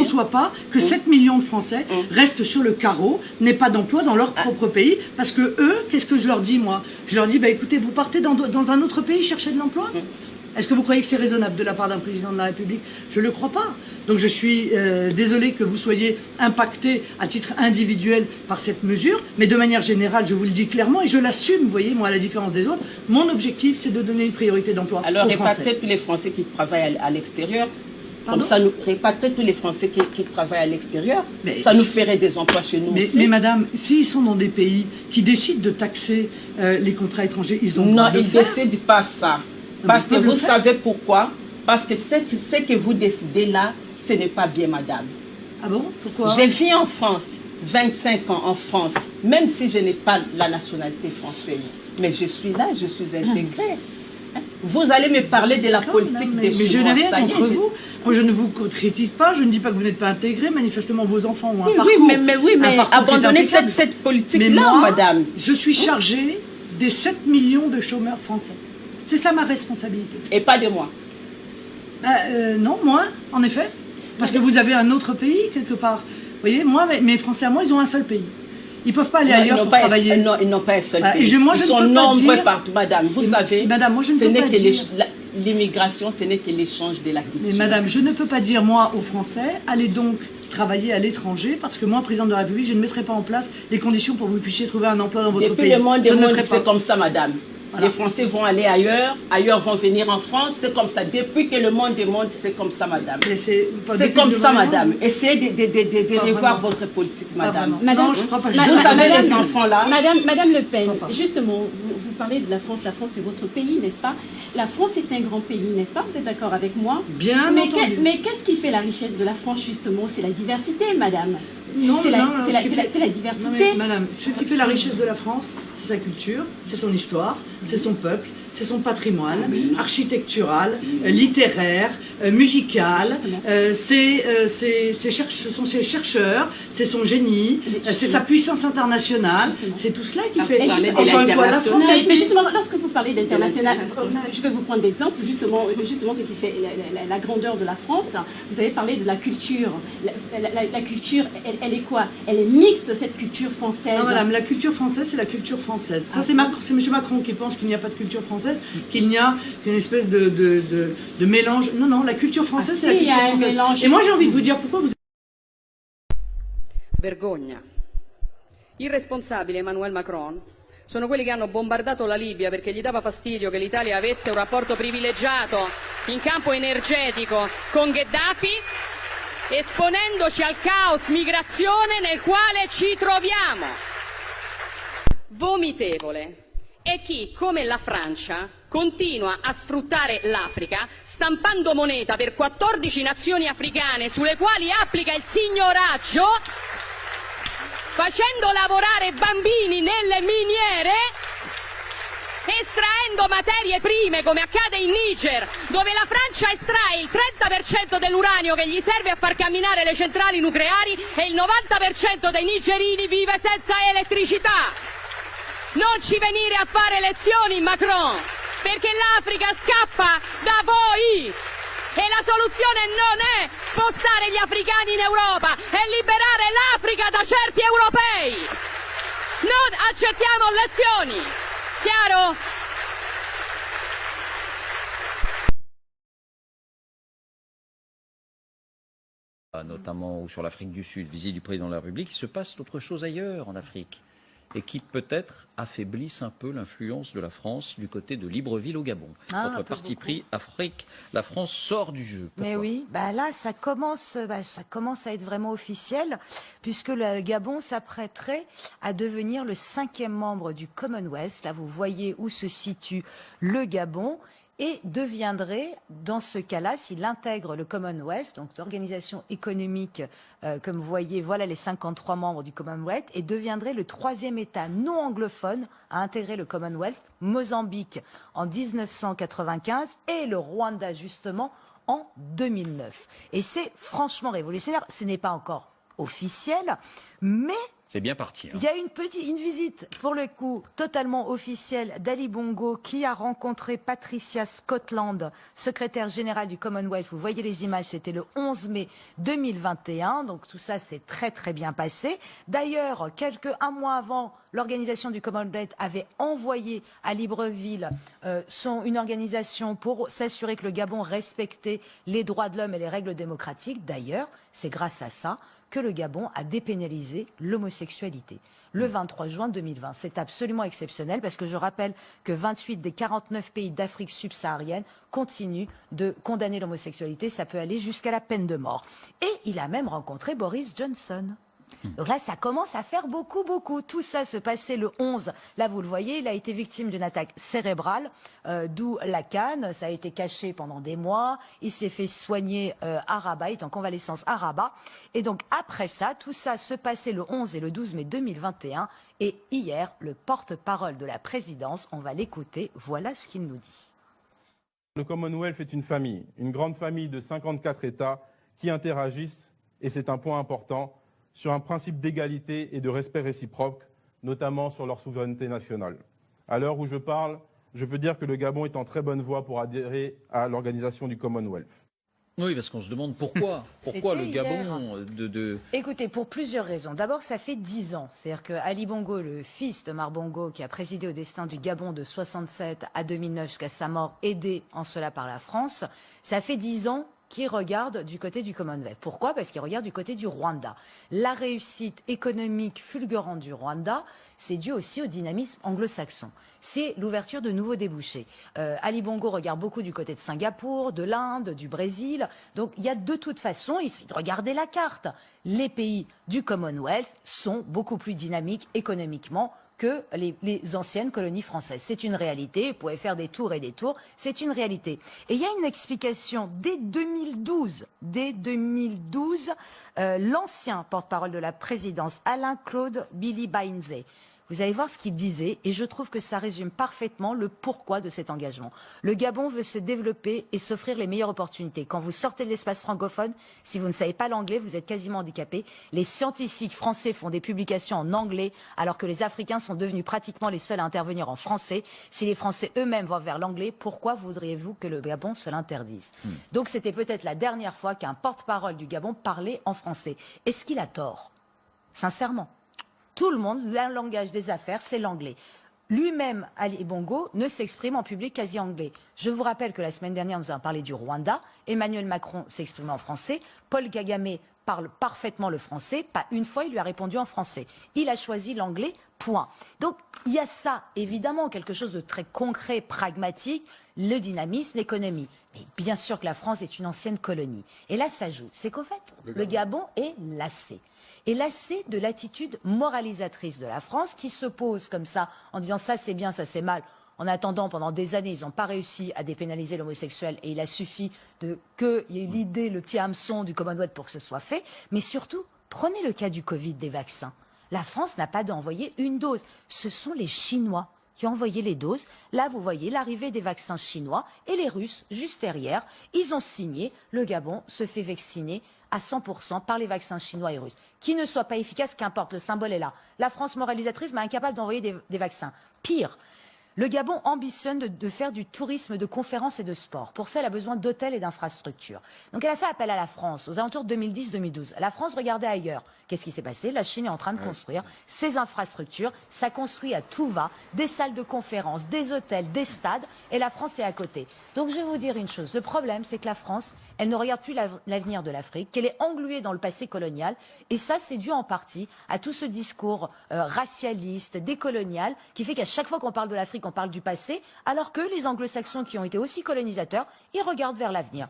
conçois pas que 7 millions de Français restent sur le carreau, n'aient pas d'emploi dans leur propre pays, parce que eux, qu'est-ce que je leur dis moi? Je leur dis, bah écoutez, vous partez dans un autre pays chercher de l'emploi? Est-ce que vous croyez que c'est raisonnable de la part d'un président de la République? Je ne le crois pas. Donc je suis désolé que vous soyez impacté à titre individuel par cette mesure, mais de manière générale, je vous le dis clairement et je l'assume, vous voyez, moi à la différence des autres, mon objectif c'est de donner une priorité d'emploi aux Français. Alors répatrier tous les Français qui travaillent à l'extérieur, comme ça nous répatrier tous les Français qui travaillent à l'extérieur, ça nous ferait des emplois chez nous aussi. Mais madame, s'ils sont dans des pays qui décident de taxer les contrats étrangers, ils ont le non, droit de ils le faire. ne décident pas ça. Parce que vous savez pourquoi? Parce que ce que vous décidez là, ce n'est pas bien, madame. Ah bon? Pourquoi? J'ai vécu en France, 25 ans en France, même si je n'ai pas la nationalité française. Mais je suis là, je suis intégrée. Vous allez me parler de la politique des Chinois. Mais je n'ai rien contre vous. Moi, je ne vous critique pas, je ne dis pas que vous n'êtes pas intégré. Manifestement, vos enfants ont un parcours. Oui, mais abandonnez cette politique-là, madame. Je suis chargée des 7 millions de chômeurs français. C'est ça ma responsabilité. Et pas de moi. Non, moi, en effet. Parce que vous avez un autre pays, quelque part. Vous voyez, moi, mes Français à moi, ils ont un seul pays. Ils ne peuvent pas aller ailleurs pour travailler. Non, ils n'ont pas un seul pays. Ils sont nombreux partout, madame. Vous savez, madame, moi, je ne peux pas dire... l'immigration, ce n'est que l'échange de la culture. Mais madame, je ne peux pas dire, moi, aux Français, allez donc travailler à l'étranger, parce que moi, président de la République, je ne mettrai pas en place les conditions pour que vous puissiez trouver un emploi dans votre pays. Depuis le monde, c'est comme ça, madame. Voilà. Les Français vont aller ailleurs, ailleurs vont venir en France, c'est comme ça. Depuis que le monde est monde, c'est comme ça, madame. C'est comme ça, madame. Essayez de revoir votre politique, madame. Non, je ne crois pas. Vous savez, les enfants là. Madame Le Pen, justement, vous parlez de la France c'est votre pays, n'est-ce pas? La France est un grand pays, n'est-ce pas? Vous êtes d'accord avec moi? Bien entendu. Mais qu'est-ce qui fait la richesse de la France, justement? C'est la diversité, madame. Non, c'est la diversité. Non, mais madame, ce qui fait la richesse de la France, c'est sa culture, c'est son histoire, c'est son peuple, c'est son patrimoine architectural, littéraire, musical, ce sont ses chercheurs, c'est son génie, c'est sa puissance internationale, c'est tout cela qui fait, encore une fois, la France. Mais justement, lorsque vous parlez d'international, je vais vous prendre d'exemple, justement ce qui fait la grandeur de la France. Vous avez parlé de la culture. La culture, elle est quoi? Elle est mixte, cette culture française. Non, madame, la culture française, c'est la culture française. Ça, c'est M. Macron qui pense qu'il n'y a pas de culture française, qu'il n'y a qu'une espèce de mélange. Non, non, la culture française, c'est la culture française. Mélange. Et moi, j'ai envie de vous dire pourquoi vous... Vergogna. I responsabili, Emmanuel Macron, sono quelli che hanno bombardato la Libia perché gli dava fastidio che l'Italia avesse un rapporto privilegiato in campo energetico con Gheddafi, esponendoci al caos migrazione nel quale ci troviamo. Vomitevole è chi, come la Francia, continua a sfruttare l'Africa stampando moneta per 14 nazioni africane sulle quali applica il signoraggio, facendo lavorare bambini nelle miniere, estraendo materie prime come accade in Niger, dove la Francia estrae il 30% dell'uranio che gli serve a far camminare le centrali nucleari e il 90% dei nigerini vive senza elettricità. Non ci venire a fare lezioni, Macron, perché l'Africa scappa da voi e la soluzione non è spostare gli africani in Europa, è liberare l'Africa da certi europei. Non accettiamo lezioni. Chiaro? Notamment ou sur l'Afrique du Sud, visite du président de la République, il se passe d'autres choses ailleurs en Afrique et qui peut-être affaiblissent un peu l'influence de la France du côté de Libreville au Gabon. Votre parti pris Afrique, la France sort du jeu. Pourquoi? Mais oui, là ça commence à être vraiment officiel puisque le Gabon s'apprêterait à devenir le 5e membre du Commonwealth. Là vous voyez où se situe le Gabon. Et deviendrait, dans ce cas-là, s'il intègre le Commonwealth, donc l'organisation économique, comme vous voyez, voilà les 53 membres du Commonwealth, et deviendrait le 3e État non anglophone à intégrer le Commonwealth, Mozambique en 1995 et le Rwanda justement en 2009. Et c'est franchement révolutionnaire, ce n'est pas encore officiel. Mais C'est bien parti. il y a une visite, pour le coup, totalement officielle d'Ali Bongo qui a rencontré Patricia Scotland, secrétaire générale du Commonwealth. Vous voyez les images, c'était le 11 mai 2021. Donc tout ça s'est très très bien passé. D'ailleurs, un mois avant, l'organisation du Commonwealth avait envoyé à Libreville une organisation pour s'assurer que le Gabon respectait les droits de l'homme et les règles démocratiques. D'ailleurs, c'est grâce à ça que le Gabon a dépénalisé l'homosexualité le 23 juin 2020. C'est absolument exceptionnel parce que je rappelle que 28 des 49 pays d'Afrique subsaharienne continuent de condamner l'homosexualité. Ça peut aller jusqu'à la peine de mort. Et il a même rencontré Boris Johnson. Donc là, ça commence à faire beaucoup, beaucoup. Tout ça se passait le 11. Là, vous le voyez, il a été victime d'une attaque cérébrale, d'où la canne. Ça a été caché pendant des mois. Il s'est fait soigner à Rabat, il est en convalescence à Rabat. Et donc, après ça, tout ça se passait le 11 et le 12 mai 2021. Et hier, le porte-parole de la présidence, on va l'écouter. Voilà ce qu'il nous dit. Le Commonwealth est une famille, une grande famille de 54 États qui interagissent, et c'est un point important, sur un principe d'égalité et de respect réciproque, notamment sur leur souveraineté nationale. À l'heure où je parle, je peux dire que le Gabon est en très bonne voie pour adhérer à l'organisation du Commonwealth. Oui, parce qu'on se demande pourquoi. Pourquoi le Gabon Écoutez, pour plusieurs raisons. D'abord, ça fait 10 ans. C'est-à-dire que Ali Bongo, le fils de Mar Bongo, qui a présidé au destin du Gabon de 67 à 2009 jusqu'à sa mort, aidé en cela par la France, ça fait 10 ans qui regarde du côté du Commonwealth. Pourquoi? Parce qu'il regarde du côté du Rwanda. La réussite économique fulgurante du Rwanda, c'est dû aussi au dynamisme anglo-saxon. C'est l'ouverture de nouveaux débouchés. Ali Bongo regarde beaucoup du côté de Singapour, de l'Inde, du Brésil. Donc il y a de toute façon, il suffit de regarder la carte. Les pays du Commonwealth sont beaucoup plus dynamiques économiquement que les anciennes colonies françaises. C'est une réalité, vous pouvez faire des tours et des tours, c'est une réalité. Et il y a une explication, dès 2012, l'ancien porte-parole de la présidence, Alain-Claude Bilibainze, vous allez voir ce qu'il disait, et je trouve que ça résume parfaitement le pourquoi de cet engagement. Le Gabon veut se développer et s'offrir les meilleures opportunités. Quand vous sortez de l'espace francophone, si vous ne savez pas l'anglais, vous êtes quasiment handicapé. Les scientifiques français font des publications en anglais, alors que les Africains sont devenus pratiquement les seuls à intervenir en français. Si les Français eux-mêmes vont vers l'anglais, pourquoi voudriez-vous que le Gabon se l'interdise? Donc c'était peut-être la dernière fois qu'un porte-parole du Gabon parlait en français. Est-ce qu'il a tort? Sincèrement. Tout le monde, le langage des affaires, c'est l'anglais. Lui-même, Ali Bongo, ne s'exprime en public quasi anglais. Je vous rappelle que la semaine dernière, nous avons parlé du Rwanda. Emmanuel Macron s'exprime en français. Paul Kagame parle parfaitement le français. Pas une fois, il lui a répondu en français. Il a choisi l'anglais, point. Donc, il y a ça, évidemment, quelque chose de très concret, pragmatique, le dynamisme, l'économie. Mais bien sûr que la France est une ancienne colonie. Et là, ça joue. C'est qu'au fait, le Gabon est lassé. Et lassé de l'attitude moralisatrice de la France qui se pose comme ça en disant ça c'est bien, ça c'est mal. En attendant, pendant des années, ils n'ont pas réussi à dépénaliser l'homosexuel et il a suffi qu'il y ait eu l'idée, le petit hameçon du Commonwealth pour que ce soit fait. Mais surtout, prenez le cas du Covid, des vaccins. La France n'a pas d'envoyer une dose. Ce sont les Chinois qui ont envoyé les doses. Là, vous voyez l'arrivée des vaccins chinois et les Russes, juste derrière, ils ont signé. Le Gabon se fait vacciner à 100% par les vaccins chinois et russes. Qui ne soient pas efficaces, qu'importe, le symbole est là. La France moralisatrice, mais incapable d'envoyer des vaccins. Pire, le Gabon ambitionne de faire du tourisme de conférences et de sport. Pour ça, elle a besoin d'hôtels et d'infrastructures. Donc elle a fait appel à la France aux alentours de 2010-2012. La France regardait ailleurs. Qu'est-ce qui s'est passé? La Chine est en train de construire ses infrastructures. Ça construit à tout va, des salles de conférences, des hôtels, des stades, et la France est à côté. Donc je vais vous dire une chose. Le problème, c'est que la France, elle ne regarde plus l'avenir de l'Afrique, qu'elle est engluée dans le passé colonial. Et ça, c'est dû en partie à tout ce discours racialiste, décolonial, qui fait qu'à chaque fois qu'on parle de l'Afrique, on parle du passé, alors que les anglo-saxons qui ont été aussi colonisateurs, ils regardent vers l'avenir.